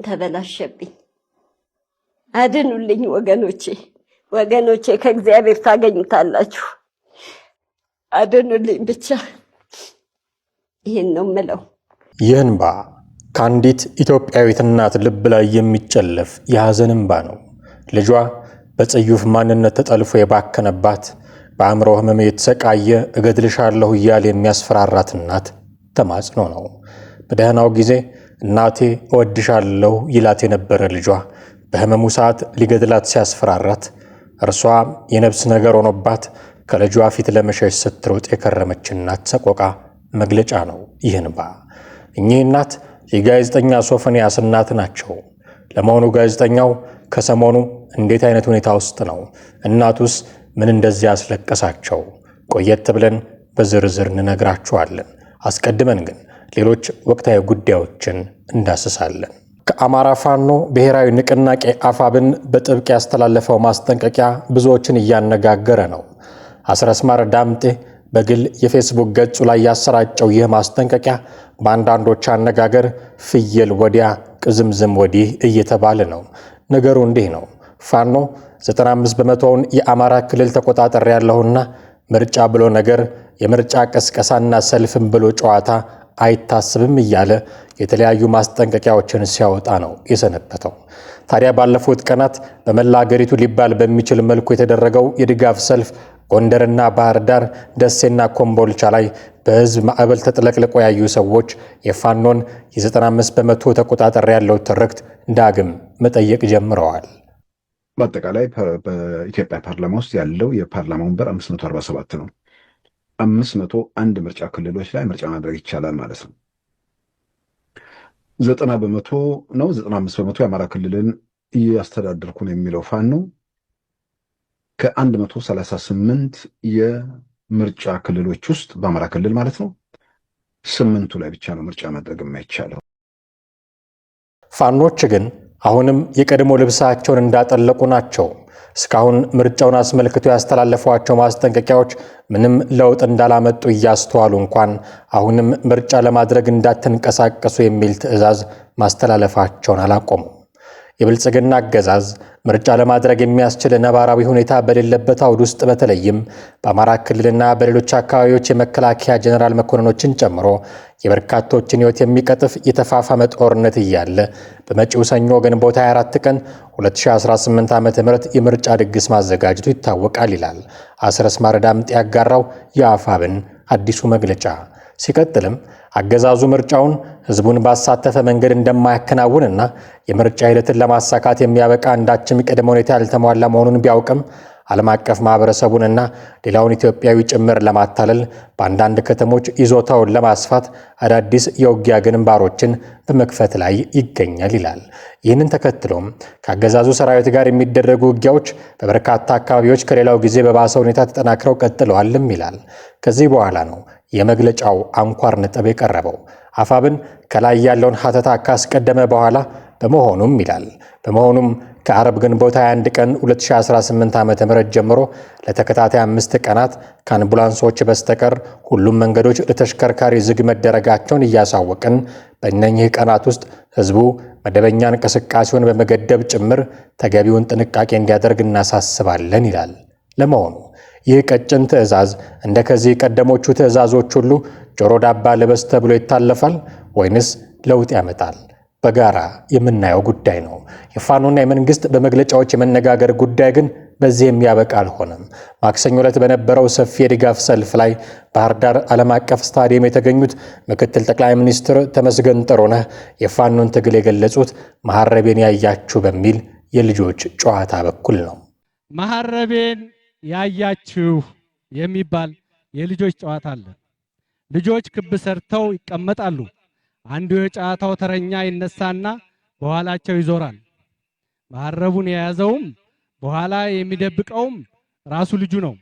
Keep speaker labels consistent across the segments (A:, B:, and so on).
A: ተበላሸብኝ። አድኑልኝ ወገኖቼ ከእግዚአብሔር ታገኙታላችሁ። አድኑልኝ ብቻ ይሄን ነው የምለው።
B: ይህ እንባ ከአንዲት ኢትዮጵያዊት እናት ልብ ላይ የሚጨለፍ የሐዘን እንባ ነው። ልጇ በጽዩፍ ማንነት ተጠልፎ የባከነባት በአእምሮ ህመም የተሰቃየ እገድልሻለሁ እያለ የሚያስፈራራት እናት ተማጽኖ ነው። በደህናው ጊዜ እናቴ እወድሻለሁ ይላት የነበረ ልጇ በህመሙ ሰዓት ሊገድላት ሲያስፈራራት እርሷ የነፍስ ነገር ሆኖባት ከልጇ ፊት ለመሸሽ ስትሮጥ የከረመች እናት ሰቆቃ መግለጫ ነው ይህ እንባ። እኚህ እናት የጋዜጠኛ ሶፎንያስ እናት ናቸው። ለመሆኑ ጋዜጠኛው ከሰሞኑ እንዴት አይነት ሁኔታ ውስጥ ነው? እናቱስ ምን እንደዚህ ያስለቀሳቸው? ቆየት ብለን በዝርዝር እንነግራችኋለን። አስቀድመን ግን ሌሎች ወቅታዊ ጉዳዮችን እንዳስሳለን። ከአማራ ፋኖ ብሔራዊ ንቅናቄ አፋብን በጥብቅ ያስተላለፈው ማስጠንቀቂያ ብዙዎችን እያነጋገረ ነው። አስረስማር ዳምጤ በግል የፌስቡክ ገጹ ላይ ያሰራጨው ይህ ማስጠንቀቂያ በአንዳንዶች አነጋገር ፍየል ወዲያ ቅዝምዝም ወዲህ እየተባለ ነው። ነገሩ እንዲህ ነው። ፋኖ 95 በመቶውን የአማራ ክልል ተቆጣጠር ያለውና ምርጫ ብሎ ነገር የምርጫ ቀስቀሳና ሰልፍም ብሎ ጨዋታ አይታስብም እያለ የተለያዩ ማስጠንቀቂያዎችን ሲያወጣ ነው የሰነበተው። ታዲያ ባለፉት ቀናት በመላ አገሪቱ ሊባል በሚችል መልኩ የተደረገው የድጋፍ ሰልፍ ጎንደርና ባህር ዳር፣ ደሴና ኮምቦልቻ ላይ በህዝብ ማዕበል ተጥለቅልቆ ያዩ ሰዎች የፋኖን የ95 በመቶ ተቆጣጠር ያለው ትርክት ዳግም መጠየቅ ጀምረዋል።
C: በአጠቃላይ በኢትዮጵያ ፓርላማ ውስጥ ያለው የፓርላማ ወንበር 547 ነው። 501 ምርጫ ክልሎች ላይ ምርጫ ማድረግ ይቻላል ማለት ነው። 90 በመቶ ነው 95 በመቶ የአማራ ክልልን እያስተዳደርኩ ነው የሚለው ፋኖ ከ138 የምርጫ ክልሎች ውስጥ በአማራ ክልል ማለት ነው 8ቱ ላይ ብቻ ነው ምርጫ ማድረግ የማይቻለው።
B: ፋኖች ግን አሁንም የቀድሞ ልብሳቸውን እንዳጠለቁ ናቸው። እስካሁን ምርጫውን አስመልክቶ ያስተላለፏቸው ማስጠንቀቂያዎች ምንም ለውጥ እንዳላመጡ እያስተዋሉ እንኳን አሁንም ምርጫ ለማድረግ እንዳትንቀሳቀሱ የሚል ትዕዛዝ ማስተላለፋቸውን አላቆሙም። የብልጽግና አገዛዝ ምርጫ ለማድረግ የሚያስችል ነባራዊ ሁኔታ በሌለበት አውድ ውስጥ በተለይም በአማራ ክልልና በሌሎች አካባቢዎች የመከላከያ ጀነራል መኮንኖችን ጨምሮ የበርካቶችን ሕይወት የሚቀጥፍ የተፋፋመ ጦርነት እያለ በመጪው ሰኞ ግንቦት 24 ቀን 2018 ዓ.ም የምርጫ ድግስ ማዘጋጀቱ ይታወቃል ይላል አስረስማር ዳምጤ ያጋራው የአፋብን አዲሱ መግለጫ። ሲቀጥልም አገዛዙ ምርጫውን ህዝቡን ባሳተፈ መንገድ እንደማያከናውንና የምርጫ ሂደትን ለማሳካት የሚያበቃ አንዳችም ቅድመ ሁኔታ ያልተሟላ መሆኑን ቢያውቅም ዓለም አቀፍ ማህበረሰቡንና ሌላውን ኢትዮጵያዊ ጭምር ለማታለል በአንዳንድ ከተሞች ይዞታውን ለማስፋት አዳዲስ የውጊያ ግንባሮችን በመክፈት ላይ ይገኛል ይላል። ይህንን ተከትሎም ከአገዛዙ ሰራዊት ጋር የሚደረጉ ውጊያዎች በበርካታ አካባቢዎች ከሌላው ጊዜ በባሰ ሁኔታ ተጠናክረው ቀጥለዋልም ይላል። ከዚህ በኋላ ነው የመግለጫው አንኳር ነጥብ የቀረበው። አፋብን ከላይ ያለውን ሀተታ ካስቀደመ በኋላ በመሆኑም ይላል ከአርብ ግንቦት 21 ቀን 2018 ዓ.ም ጀምሮ ለተከታታይ 5 ቀናት ከአምቡላንሶች በስተቀር ሁሉም መንገዶች ለተሽከርካሪ ዝግ መደረጋቸውን እያሳወቅን በእነኚህ ቀናት ውስጥ ህዝቡ መደበኛ እንቅስቃሴውን በመገደብ ጭምር ተገቢውን ጥንቃቄ እንዲያደርግ እናሳስባለን ይላል። ለመሆኑ ይህ ቀጭን ትዕዛዝ እንደ ከዚህ ቀደሞቹ ትዕዛዞች ሁሉ ጆሮ ዳባ ልበስ ተብሎ ይታለፋል ወይንስ ለውጥ ያመጣል? በጋራ የምናየው ጉዳይ ነው። የፋኖና የመንግስት በመግለጫዎች የመነጋገር ጉዳይ ግን በዚህ የሚያበቃ አልሆነም። ማክሰኞ ዕለት በነበረው ሰፊ የድጋፍ ሰልፍ ላይ ባህር ዳር ዓለም አቀፍ ስታዲየም የተገኙት ምክትል ጠቅላይ ሚኒስትር ተመስገን ጥሩነህ የፋኖን ትግል የገለጹት መሐረቤን ያያችሁ በሚል የልጆች ጨዋታ በኩል ነው።
D: መሐረቤን ያያችሁ የሚባል የልጆች ጨዋታ አለ። ልጆች ክብ ሰርተው ይቀመጣሉ። አንዱ የጨዋታው ተረኛ ይነሳና በኋላቸው ይዞራል። መሐረቡን የያዘውም በኋላ የሚደብቀውም ራሱ ልጁ ነው።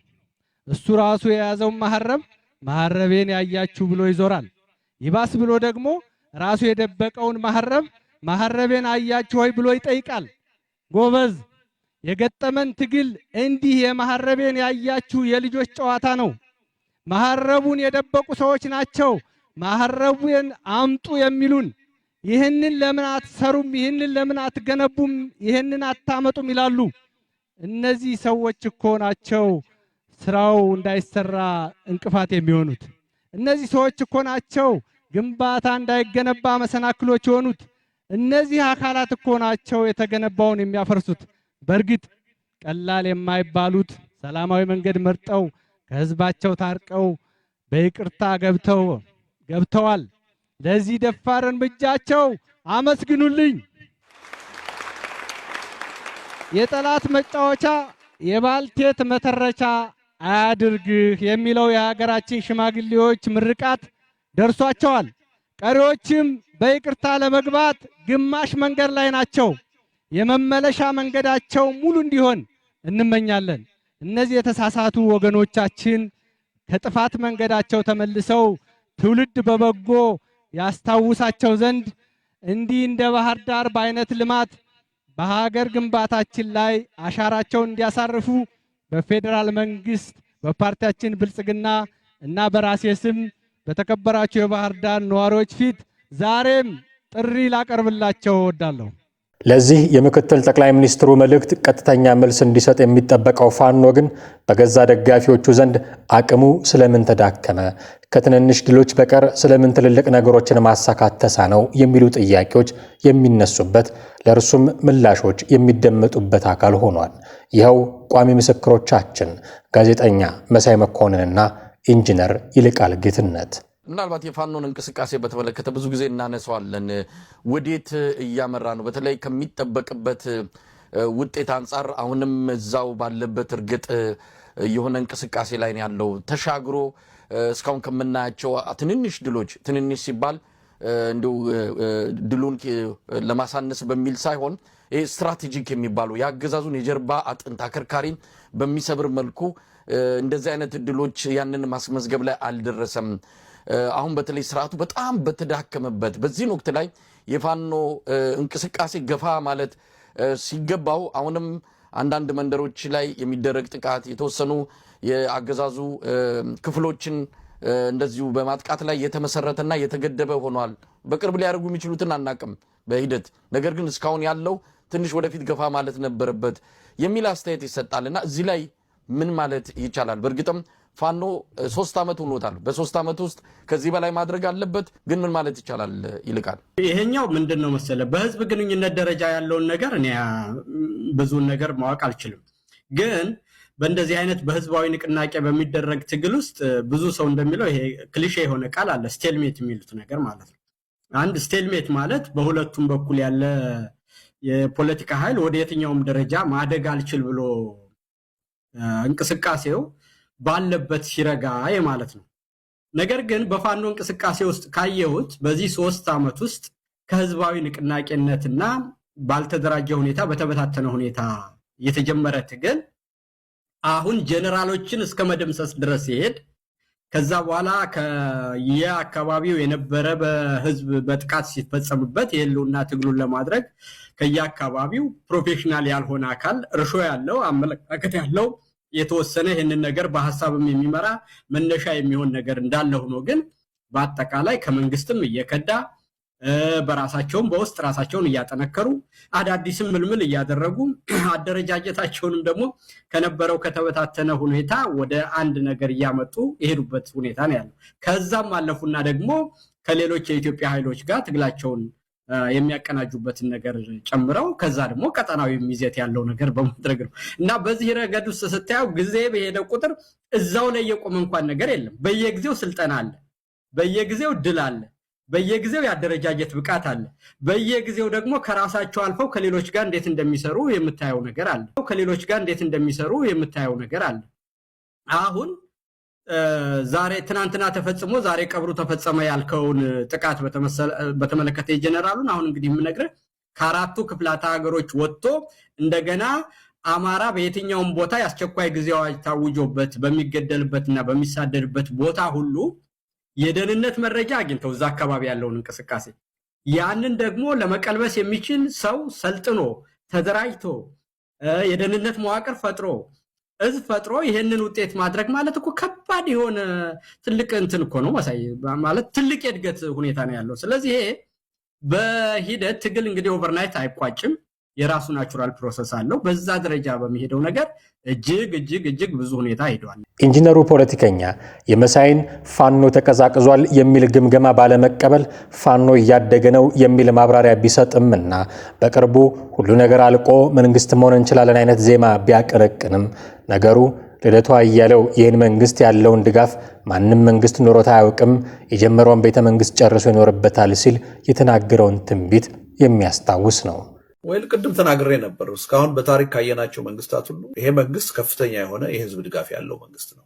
D: እሱ ራሱ የያዘው መሐረቤን ያያችሁ ብሎ ይዞራል። ይባስ ብሎ ደግሞ ራሱ የደበቀውን መሐረቤን አያችሁ ሆይ ብሎ ይጠይቃል። ጎበዝ የገጠመን ትግል እንዲህ የመሐረቤን ያያችሁ የልጆች ጨዋታ ነው። መሐረቡን የደበቁ ሰዎች ናቸው መሐረቡን አምጡ የሚሉን። ይህንን ለምን አትሰሩም? ይህንን ለምን አትገነቡም? ይህንን አታመጡም ይላሉ። እነዚህ ሰዎች እኮ ናቸው ስራው እንዳይሰራ እንቅፋት የሚሆኑት። እነዚህ ሰዎች እኮ ናቸው ግንባታ እንዳይገነባ መሰናክሎች የሆኑት። እነዚህ አካላት እኮ ናቸው የተገነባውን የሚያፈርሱት። በእርግጥ ቀላል የማይባሉት ሰላማዊ መንገድ መርጠው ከህዝባቸው ታርቀው በይቅርታ ገብተዋል። ለዚህ ደፋር እርምጃቸው አመስግኑልኝ። የጠላት መጫወቻ የባልቴት መተረቻ አያድርግህ የሚለው የሀገራችን ሽማግሌዎች ምርቃት ደርሷቸዋል። ቀሪዎችም በይቅርታ ለመግባት ግማሽ መንገድ ላይ ናቸው። የመመለሻ መንገዳቸው ሙሉ እንዲሆን እንመኛለን። እነዚህ የተሳሳቱ ወገኖቻችን ከጥፋት መንገዳቸው ተመልሰው ትውልድ በበጎ ያስታውሳቸው ዘንድ እንዲህ እንደ ባህር ዳር በአይነት ልማት በሀገር ግንባታችን ላይ አሻራቸውን እንዲያሳርፉ በፌዴራል መንግስት በፓርቲያችን ብልጽግና እና በራሴ ስም በተከበራቸው የባህር ዳር ነዋሪዎች ፊት ዛሬም ጥሪ ላቀርብላቸው እወዳለሁ።
B: ለዚህ የምክትል ጠቅላይ ሚኒስትሩ መልእክት ቀጥተኛ መልስ እንዲሰጥ የሚጠበቀው ፋኖ ግን በገዛ ደጋፊዎቹ ዘንድ አቅሙ ስለምን ተዳከመ፣ ከትንንሽ ድሎች በቀር ስለምን ትልልቅ ነገሮችን ማሳካት ተሳነው የሚሉ ጥያቄዎች የሚነሱበት ለእርሱም ምላሾች የሚደመጡበት አካል ሆኗል። ይኸው ቋሚ ምስክሮቻችን ጋዜጠኛ መሳይ መኮንንና ኢንጂነር ይልቃል ጌትነት።
E: ምናልባት የፋኖን እንቅስቃሴ በተመለከተ ብዙ ጊዜ እናነሳዋለን። ወዴት እያመራ ነው? በተለይ ከሚጠበቅበት ውጤት አንጻር አሁንም እዛው ባለበት እርግጥ የሆነ እንቅስቃሴ ላይ ነው ያለው። ተሻግሮ እስካሁን ከምናያቸው ትንንሽ ድሎች፣ ትንንሽ ሲባል እንደው ድሉን ለማሳነስ በሚል ሳይሆን ይሄ ስትራቴጂክ የሚባለው ያገዛዙን የጀርባ አጥንት አከርካሪን በሚሰብር መልኩ እንደዚህ አይነት ድሎች ያንን ማስመዝገብ ላይ አልደረሰም። አሁን በተለይ ስርዓቱ በጣም በተዳከመበት በዚህ ወቅት ላይ የፋኖ እንቅስቃሴ ገፋ ማለት ሲገባው አሁንም አንዳንድ መንደሮች ላይ የሚደረግ ጥቃት የተወሰኑ የአገዛዙ ክፍሎችን እንደዚሁ በማጥቃት ላይ የተመሰረተና የተገደበ ሆኗል። በቅርብ ሊያደርጉ የሚችሉትን አናቅም በሂደት ነገር ግን እስካሁን ያለው ትንሽ ወደፊት ገፋ ማለት ነበረበት የሚል አስተያየት ይሰጣልና እዚህ ላይ ምን ማለት ይቻላል? በእርግጥም ፋኖ 3 ዓመት ሆኖታል። በ3 ዓመት ውስጥ ከዚህ በላይ ማድረግ አለበት። ግን ምን ማለት ይቻላል? ይልቃል።
F: ይሄኛው ምንድነው መሰለ በህዝብ ግንኙነት ደረጃ ያለውን ነገር እኔ ብዙውን ነገር ማወቅ አልችልም። ግን በእንደዚህ አይነት በህዝባዊ ንቅናቄ በሚደረግ ትግል ውስጥ ብዙ ሰው እንደሚለው ይሄ ክሊሼ የሆነ ቃል አለ፣ ስቴልሜት የሚሉት ነገር ማለት ነው። አንድ ስቴልሜት ማለት በሁለቱም በኩል ያለ የፖለቲካ ኃይል ወደ የትኛውም ደረጃ ማደግ አልችል ብሎ እንቅስቃሴው ባለበት ሲረጋ ማለት ነው። ነገር ግን በፋኖ እንቅስቃሴ ውስጥ ካየሁት በዚህ 3 ዓመት ውስጥ ከህዝባዊ ንቅናቄነትና ባልተደራጀ ሁኔታ በተበታተነ ሁኔታ የተጀመረ ትግል አሁን ጀነራሎችን እስከ መደምሰስ ድረስ ይሄድ ከዛ በኋላ ከየአካባቢው የነበረ በህዝብ በጥቃት ሲፈጸምበት የህልውና ትግሉን ለማድረግ ከየአካባቢው ፕሮፌሽናል ያልሆነ አካል እርሾ ያለው አመለካከት ያለው የተወሰነ ይህንን ነገር በሐሳብም የሚመራ መነሻ የሚሆን ነገር እንዳለ ሆኖ ግን በአጠቃላይ ከመንግስትም እየከዳ በራሳቸውም በውስጥ ራሳቸውን እያጠነከሩ አዳዲስም ምልምል እያደረጉ አደረጃጀታቸውንም ደግሞ ከነበረው ከተበታተነ ሁኔታ ወደ አንድ ነገር እያመጡ የሄዱበት ሁኔታ ነው ያለው። ከዛም አለፉና ደግሞ ከሌሎች የኢትዮጵያ ኃይሎች ጋር ትግላቸውን የሚያቀናጁበትን ነገር ጨምረው ከዛ ደግሞ ቀጠናዊ ሚዜት ያለው ነገር በማድረግ ነው እና በዚህ ረገድ ውስጥ ስታየው ጊዜ በሄደ ቁጥር እዛው ላይ የቆመ እንኳን ነገር የለም። በየጊዜው ስልጠና አለ፣ በየጊዜው ድል አለ፣ በየጊዜው ያደረጃጀት ብቃት አለ፣ በየጊዜው ደግሞ ከራሳቸው አልፈው ከሌሎች ጋር እንዴት እንደሚሰሩ የምታየው ነገር አለ። አሁን ዛሬ ትናንትና ተፈጽሞ ዛሬ ቀብሩ ተፈጸመ ያልከውን ጥቃት በተመለከተ የጀነራሉን አሁን እንግዲህ የምነግርህ ከአራቱ ክፍላተ ሀገሮች ወጥቶ እንደገና አማራ በየትኛውም ቦታ ያስቸኳይ ጊዜ አዋጅ ታውጆበት በሚገደልበትና በሚሳደድበት ቦታ ሁሉ የደህንነት መረጃ አግኝተው እዛ አካባቢ ያለውን እንቅስቃሴ ያንን ደግሞ ለመቀልበስ የሚችል ሰው ሰልጥኖ ተደራጅቶ የደህንነት መዋቅር ፈጥሮ ይሄንን ውጤት ማድረግ ማለት እኮ ከባድ የሆነ ትልቅ እንትን እኮ ነው ማለት ትልቅ የእድገት ሁኔታ ነው ያለው። ስለዚህ ይሄ በሂደት ትግል እንግዲህ ኦቨርናይት አይቋጭም። የራሱ ናቹራል ፕሮሰስ አለው። በዛ ደረጃ በሚሄደው ነገር እጅግ ብዙ ሁኔታ ሄዷል።
B: ኢንጂነሩ ፖለቲከኛ የመሳይን ፋኖ ተቀዛቅዟል የሚል ግምገማ ባለመቀበል ፋኖ እያደገ ነው የሚል ማብራሪያ ቢሰጥምና በቅርቡ ሁሉ ነገር አልቆ መንግስት መሆን እንችላለን አይነት ዜማ ቢያቀረቅንም ነገሩ ልደቱ አያሌው ይህን መንግስት ያለውን ድጋፍ ማንም መንግስት ኖሮት አያውቅም፣ የጀመረውን ቤተ መንግስት ጨርሶ ይኖርበታል ሲል የተናገረውን ትንቢት የሚያስታውስ ነው።
G: ወይል ቅድም ተናግሬ ነበር። እስካሁን በታሪክ ካየናቸው መንግስታት ሁሉ ይሄ መንግስት ከፍተኛ የሆነ የህዝብ ድጋፍ ያለው መንግስት ነው።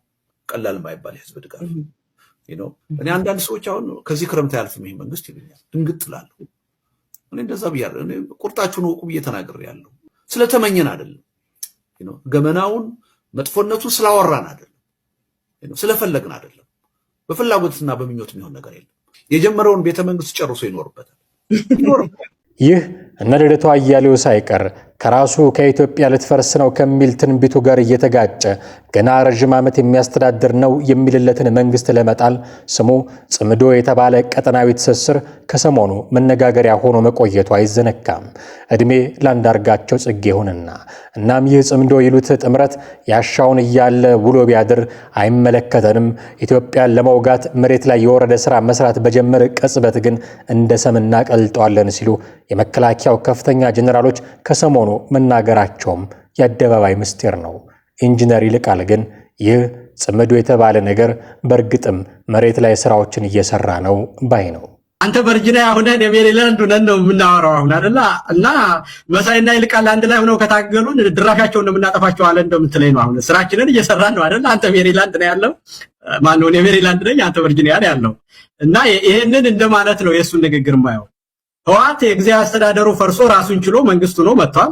G: ቀላል የማይባል የህዝብ ድጋፍ እኔ አንዳንድ ሰዎች አሁን ከዚህ ክረምት አያልፍም ይሄ መንግስት ይሉኛል። ድንግጥ እላለሁ። እኔ እንደዛ ብያለሁ። እኔ ቁርጣችሁን ወቁ ብዬ ተናግሬያለሁ። ስለተመኘን አይደለም፣ ገመናውን መጥፎነቱን ስላወራን አይደለም፣ ስለፈለግን አይደለም። በፍላጎትና በምኞት የሚሆን ነገር የለም። የጀመረውን ቤተ መንግስት ጨርሶ ይኖርበታል።
B: ይህ እነ ልደቱ አያሌው ሳይቀር ከራሱ ከኢትዮጵያ ልትፈርስ ነው ከሚል ትንቢቱ ጋር እየተጋጨ ገና ረጅም ዓመት የሚያስተዳድር ነው የሚልለትን መንግስት ለመጣል ስሙ ጽምዶ የተባለ ቀጠናዊ ትስስር ከሰሞኑ መነጋገሪያ ሆኖ መቆየቱ አይዘነጋም። እድሜ ላንዳርጋቸው ጽጌ ይሁንና እናም ይህ ጽምዶ ይሉት ጥምረት ያሻውን እያለ ውሎ ቢያድር አይመለከተንም፣ ኢትዮጵያን ለመውጋት መሬት ላይ የወረደ ስራ መስራት በጀመረ ቅጽበት ግን እንደ ሰም እናቀልጠዋለን ሲሉ የመከላከያው ከፍተኛ ጀነራሎች ከሰሞኑ መናገራቸውም የአደባባይ ምስጢር ነው። ኢንጂነር ይልቃል ግን ይህ ጽምዶ የተባለ ነገር በእርግጥም መሬት ላይ ስራዎችን እየሰራ ነው ባይ ነው።
F: አንተ ቨርጂኒያ ሆነን የሜሪላንድ ሆነን ነው የምናወራው አሁን አይደለ? እና መሳይና ይልቃል አንድ ላይ ሆነው ከታገሉን ድራሻቸውን ነው የምናጠፋቸው አለ እንደምትለኝ ነው። አሁን ስራችንን እየሰራን ነው አይደለ? አንተ ሜሪላንድ ነው ያለው፣ ማን ነው የሜሪላንድ ነኝ፣ አንተ ቨርጂኒያ ነው ያለው። እና ይሄንን እንደማለት ነው የእሱን ንግግር ማየው። ህወሓት የጊዜያዊ አስተዳደሩ ፈርሶ ራሱን ችሎ መንግስት ሆኖ መጥቷል።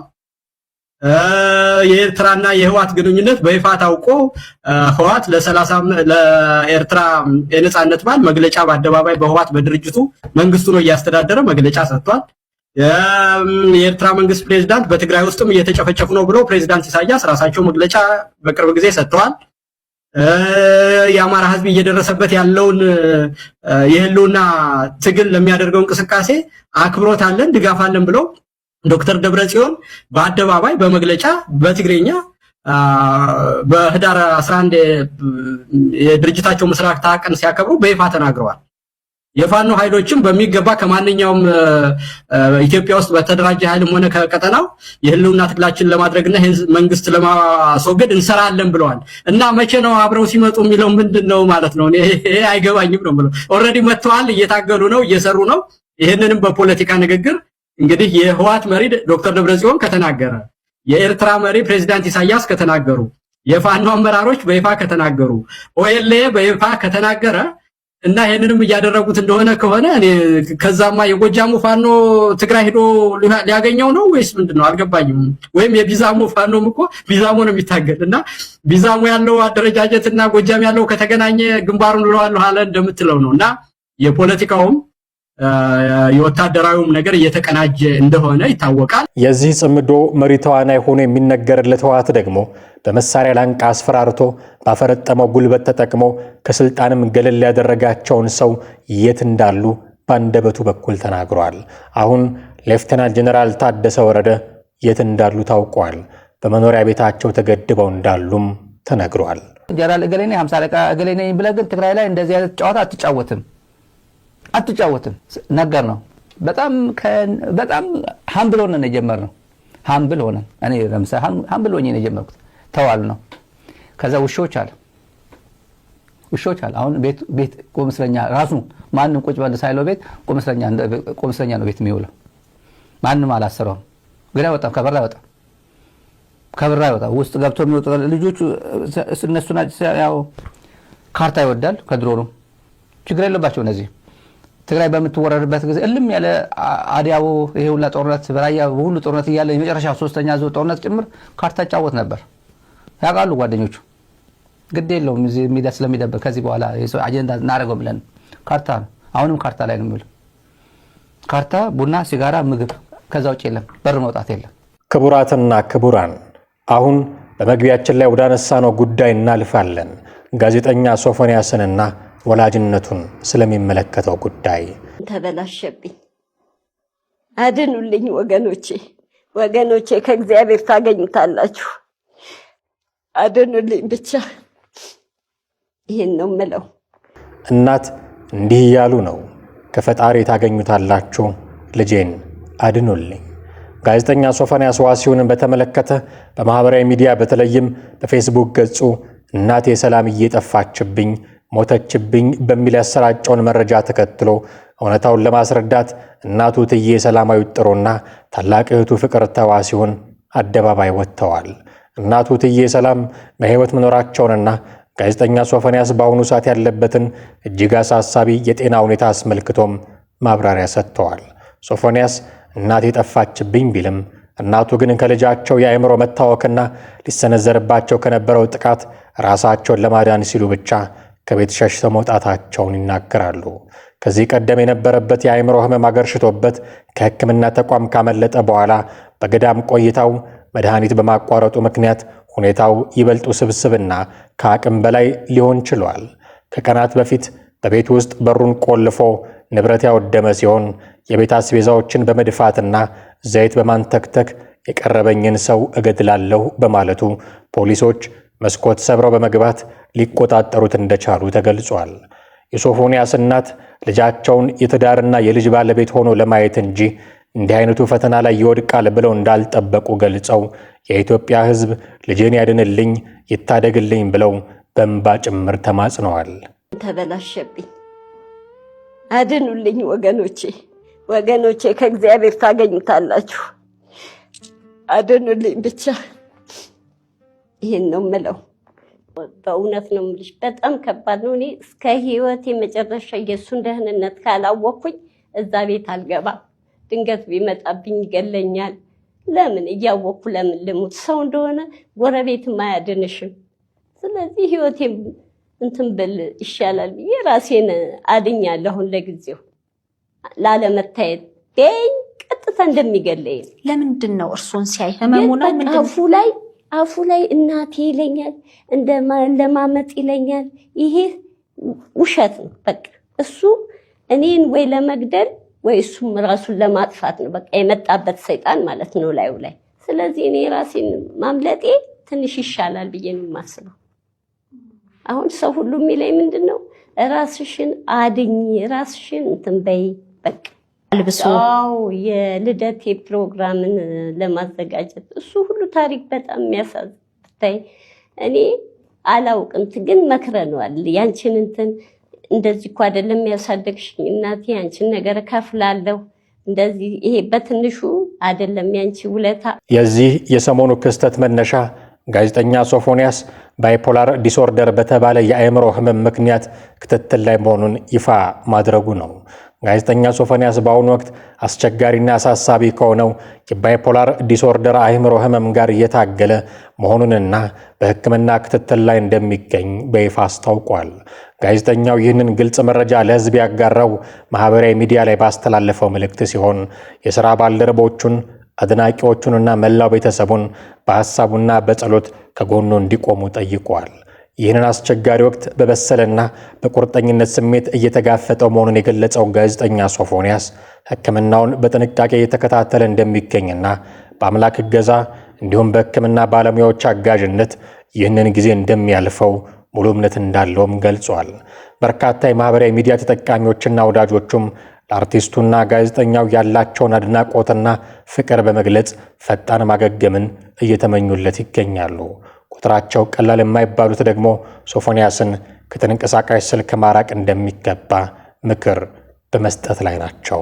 F: የኤርትራና የህወሓት ግንኙነት በይፋ ታውቆ ህወሓት ለኤርትራ የነጻነት በዓል መግለጫ በአደባባይ በህወሓት በድርጅቱ መንግስቱ ነው እያስተዳደረ መግለጫ ሰጥቷል። የኤርትራ መንግስት ፕሬዝዳንት በትግራይ ውስጥም እየተጨፈጨፉ ነው ብሎ ፕሬዝዳንት ኢሳያስ ራሳቸው መግለጫ በቅርብ ጊዜ ሰጥተዋል። የአማራ ህዝብ እየደረሰበት ያለውን የህልውና ትግል ለሚያደርገው እንቅስቃሴ አክብሮት አለን፣ ድጋፍ አለን ብለው ዶክተር ደብረጽዮን በአደባባይ በመግለጫ በትግሬኛ በህዳር 11 የድርጅታቸው ምስረታ ቀን ሲያከብሩ በይፋ ተናግረዋል። የፋኖ ኃይሎችም በሚገባ ከማንኛውም ኢትዮጵያ ውስጥ በተደራጀ ኃይልም ሆነ ከቀጠናው የህልውና ትግላችን ለማድረግና መንግስት ለማስወገድ እንሰራለን ብለዋል። እና መቼ ነው አብረው ሲመጡ የሚለው ምንድነው ማለት ነው? ይሄ አይገባኝም ነው ብለው ኦልሬዲ መጥተዋል፣ እየታገሉ ነው፣ እየሰሩ ነው። ይሄንንም በፖለቲካ ንግግር እንግዲህ የህወሓት መሪ ዶክተር ደብረጽዮን ከተናገረ፣ የኤርትራ መሪ ፕሬዝዳንት ኢሳያስ ከተናገሩ፣ የፋኖ አመራሮች በይፋ ከተናገሩ፣ ኦኤልኤ በይፋ ከተናገረ እና ይሄንንም እያደረጉት እንደሆነ ከሆነ እኔ ከዛማ የጎጃሙ ፋኖ ትግራይ ሄዶ ሊያገኘው ነው ወይስ ምንድነው? አልገባኝም። ወይም የቢዛሞ ፋኖም እኮ ቢዛሞ ነው የሚታገል እና ቢዛሞ ያለው አደረጃጀትና ጎጃም ያለው ከተገናኘ ግንባሩን ልለዋለሁ አለ እንደምትለው ነው። እና የፖለቲካውም የወታደራዊውም ነገር እየተቀናጀ እንደሆነ ይታወቃል።
B: የዚህ ጽምዶ መሪ ተዋናይ ሆኖ የሚነገርለት ህወሓት ደግሞ በመሳሪያ ላንቃ አስፈራርቶ ባፈረጠመው ጉልበት ተጠቅሞ ከስልጣንም ገለል ያደረጋቸውን ሰው የት እንዳሉ ባንደበቱ በኩል ተናግሯል። አሁን ሌፍተናንት ጀነራል ታደሰ ወረደ የት እንዳሉ ታውቋል። በመኖሪያ ቤታቸው ተገድበው እንዳሉም ተነግሯል።
H: ጀነራል እገሌ ነኝ 50 አለቃ እገሌ ነኝ ብለህ ግን ትግራይ ላይ እንደዚህ አይነት ጨዋታ አትጫወትም ነገር ነው። በጣም ሃምብል ሆነን የጀመርነው ሃምብል ሆነን እኔ ለምሳሌ ሃምብል ሆኜ ነው የጀመርኩት። ተዋል ነው። ከዛ ውሾች አለ አሁን ቤት ቆምስለኛ ራሱ ማንም ቁጭ በል ሳይለው ቤት ቆምስለኛ ነው ቤት የሚውለው። ማንም አላሰረውም። ግን አይወጣም፣ ከበራ አይወጣም። ውስጥ ገብቶ የሚወጡ ልጆቹ እነሱ ናቸው። ያው ካርታ ይወዳል ከድሮ ነው። ችግር የለባቸው እነዚህ። ትግራይ በምትወረርበት ጊዜ እልም ያለ አዲያቦ ይሄ ሁላ ጦርነት በራያ ሁሉ ጦርነት እያለ የመጨረሻ 3ኛ ዙር ጦርነት ጭምር ካርታ ጫወት ነበር። ያውቃሉ ጓደኞቹ። ግድ የለውም እዚህ ሚዲያ ስለሚደብር ከዚህ በኋላ የሰው አጀንዳ እናደርገው ብለን ካርታ አሁንም ካርታ ላይ ነው የሚውለው። ካርታ፣ ቡና፣ ሲጋራ፣ ምግብ፣ ከዛ ውጭ የለም። በር መውጣት የለም።
B: ክቡራትና ክቡራን አሁን በመግቢያችን ላይ ወዳነሳነው ጉዳይ እናልፋለን። ጋዜጠኛ ሶፎንያስንና ወላጅነቱን ስለሚመለከተው ጉዳይ
A: ተበላሸብኝ። አድኑልኝ ወገኖቼ፣ ወገኖቼ ከእግዚአብሔር ታገኙታላችሁ። አድኑልኝ ብቻ፣ ይሄን ነው የምለው።
B: እናት እንዲህ እያሉ ነው፣ ከፈጣሪ ታገኙታላችሁ፣ ልጄን አድኑልኝ። ጋዜጠኛ ሶፎንያስ ዋሲሁንን በተመለከተ በማህበራዊ ሚዲያ በተለይም በፌስቡክ ገጹ እናቴ ሰላም እየጠፋችብኝ ሞተችብኝ በሚል ያሰራጨውን መረጃ ተከትሎ እውነታውን ለማስረዳት እናቱ እትዬ ሰላማዊት ጥሩና ታላቅ እህቱ ፍቅርተ ዋሲሁን አደባባይ ወጥተዋል። እናቱ እትዬ ሰላም በሕይወት መኖራቸውንና ጋዜጠኛ ሶፎንያስ በአሁኑ ሰዓት ያለበትን እጅግ አሳሳቢ የጤና ሁኔታ አስመልክቶም ማብራሪያ ሰጥተዋል። ሶፎንያስ እናቴ ጠፋችብኝ ቢልም እናቱ ግን ከልጃቸው የአእምሮ መታወክና ሊሰነዘርባቸው ከነበረው ጥቃት ራሳቸውን ለማዳን ሲሉ ብቻ ከቤት ሸሽተው መውጣታቸውን ይናገራሉ። ከዚህ ቀደም የነበረበት የአእምሮ ህመም አገርሽቶበት ከሕክምና ተቋም ካመለጠ በኋላ በገዳም ቆይታው መድኃኒት በማቋረጡ ምክንያት ሁኔታው ይበልጥ ውስብስብና ከአቅም በላይ ሊሆን ችሏል። ከቀናት በፊት በቤት ውስጥ በሩን ቆልፎ ንብረት ያወደመ ሲሆን የቤት አስቤዛዎችን በመድፋትና ዘይት በማንተክተክ የቀረበኝን ሰው እገድላለሁ በማለቱ ፖሊሶች መስኮት ሰብረው በመግባት ሊቆጣጠሩት እንደቻሉ ተገልጿል። የሶፎንያስ እናት ልጃቸውን የትዳርና የልጅ ባለቤት ሆኖ ለማየት እንጂ እንዲህ አይነቱ ፈተና ላይ ይወድቃል ብለው እንዳልጠበቁ ገልጸው የኢትዮጵያ ሕዝብ ልጄን ያድንልኝ ይታደግልኝ ብለው በእንባ ጭምር ተማጽነዋል።
A: ተበላሸብኝ፣ አድኑልኝ ወገኖቼ፣ ወገኖቼ ከእግዚአብሔር ታገኙታላችሁ። አድኑልኝ ብቻ፣ ይሄን ነው የምለው። በእውነት ነው የምልሽ፣ በጣም ከባድ ነው። እኔ እስከ ህይወቴ መጨረሻ የእሱን ደህንነት ካላወቅኩኝ እዛ ቤት አልገባም። ድንገት ቢመጣብኝ ይገለኛል። ለምን እያወቅኩ ለምን ልሙት? ሰው እንደሆነ ጎረቤትም አያድንሽም። ስለዚህ ህይወቴ እንትን ብል ይሻላል ብዬ ራሴን አድኛለሁ። ለጊዜው ላለመታየት ደኝ ቀጥታ እንደሚገለኝ።
I: ለምንድን ነው እርሶን ሲያይ ህመሙ ነው? ምንድን አፉ ላይ እናቴ ይለኛል፣ ለማመጥ ይለኛል። ይሄ ውሸት ነው። በቃ እሱ እኔን ወይ ለመግደል ወይ እሱም ራሱን ለማጥፋት ነው። በቃ የመጣበት ሰይጣን ማለት ነው ላዩ ላይ። ስለዚህ እኔ ራሴን ማምለጤ ትንሽ ይሻላል ብዬ ነው የማስበው። አሁን ሰው ሁሉ የሚለኝ ምንድን ነው? ራስሽን አድኝ፣ ራስሽን እንትን በይ በቃ አልብሶ የልደቴ ፕሮግራምን ለማዘጋጀት እሱ ሁሉ ታሪክ በጣም የሚያሳዝን። እኔ አላውቅም ግን መክረነዋል። ያንቺን እንትን እንደዚህ እኮ አይደለም ያሳደግሽኝ እናቴ፣ ያንቺን ነገር ከፍላለሁ እንደዚህ፣ ይሄ በትንሹ አይደለም ያንቺ ውለታ።
B: የዚህ የሰሞኑ ክስተት መነሻ ጋዜጠኛ ሶፎንያስ ባይፖላር ዲስኦርደር በተባለ የአእምሮ ህመም ምክንያት ክትትል ላይ መሆኑን ይፋ ማድረጉ ነው። ጋዜጠኛ ሶፎንያስ በአሁኑ ወቅት አስቸጋሪና አሳሳቢ ከሆነው የባይፖላር ዲስኦርደር አእምሮ ህመም ጋር እየታገለ መሆኑንና በሕክምና ክትትል ላይ እንደሚገኝ በይፋ አስታውቋል። ጋዜጠኛው ይህንን ግልጽ መረጃ ለህዝብ ያጋራው ማህበራዊ ሚዲያ ላይ ባስተላለፈው መልእክት ሲሆን የሥራ ባልደረቦቹን አድናቂዎቹንና መላው ቤተሰቡን በሐሳቡና በጸሎት ከጎኑ እንዲቆሙ ጠይቋል። ይህንን አስቸጋሪ ወቅት በበሰለና በቁርጠኝነት ስሜት እየተጋፈጠው መሆኑን የገለጸው ጋዜጠኛ ሶፎንያስ ሕክምናውን በጥንቃቄ እየተከታተለ እንደሚገኝና በአምላክ እገዛ እንዲሁም በሕክምና ባለሙያዎች አጋዥነት ይህንን ጊዜ እንደሚያልፈው ሙሉ እምነት እንዳለውም ገልጿል። በርካታ የማህበራዊ ሚዲያ ተጠቃሚዎችና ወዳጆቹም ለአርቲስቱና ጋዜጠኛው ያላቸውን አድናቆትና ፍቅር በመግለጽ ፈጣን ማገገምን እየተመኙለት ይገኛሉ። ቁጥራቸው ቀላል የማይባሉት ደግሞ ሶፎንያስን ከተንቀሳቃሽ ስልክ ማራቅ እንደሚገባ ምክር በመስጠት ላይ ናቸው።